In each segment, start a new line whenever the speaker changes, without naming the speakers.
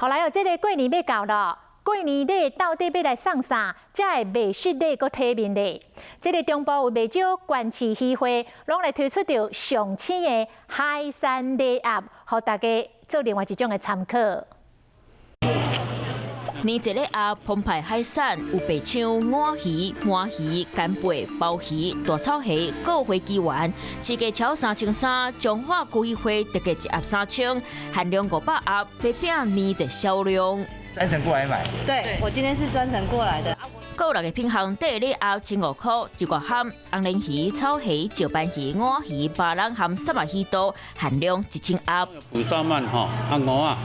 后来这个过年要到了。 过年礼到底要来送啥，才会卖实礼搁体面礼？这个中部有袂少县市议会，拢来推出着上千的海产礼盒，互大家做另外一种的参考。
年节礼盒澎湃海产，有白鲳、碗鱼、麻鱼、干贝、鲍鱼、大草虾、各回鸡丸，市价超3300，彰化区议会特价一盒3000，限量500盒，白饼年节销量。
专程过来买，
对我今天是专程过来的。
各6个品项，第一礼盒15块，一个含红鲢鱼、草虾、石斑鱼、碗鱼、巴郎含三文鱼肚，限量1000盒。
蒲烧鳗阿鹅啊，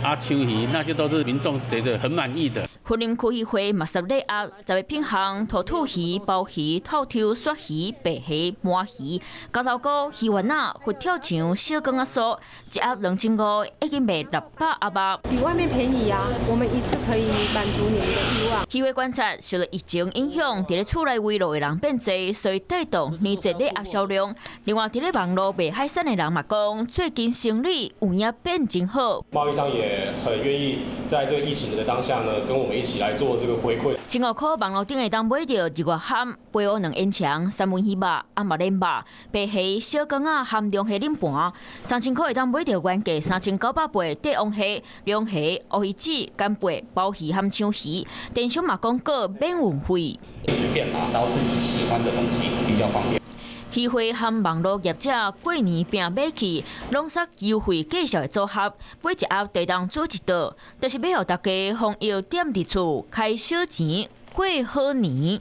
阿秋鱼，那些都是民众觉得很满意的。
云林区议会嘛10礼盒，10个品项，土兔鱼、鲍鱼、透抽、雪鱼、白虾、麻鱼、高头菇、鱼丸仔、佛跳墙、小羹仔酥，一盒2500，已经卖600盒吧。
比外面便宜啊，我们一次可以满足你们的欲望。
议会观察，受到疫情影响，伫咧厝内围落的人变多，所以带动年节礼盒销量。另外，伫咧网络卖海产的人嘛讲，最近生意有影变真好。
贸易商也很愿意在这个疫情的当下呢，跟我们一起来做这个回馈。
15块网络顶会当买到一个含贝蚵2烟肠、三文鱼肉、阿麻莲肉、白虾、小羹仔含龙虾冷盘；3000块会当买到原价3900倍帝王虾、龙虾、乌鱼子、干贝、鲍鱼含抢鱼。电商嘛广告免运费，
随便拿到自己喜欢的东西比较方便。
议会和网络业者过年并买起，拢设优惠介绍的组合，买一盒就当做一道，就是要让大家防疫踮伫厝，开小钱过好年。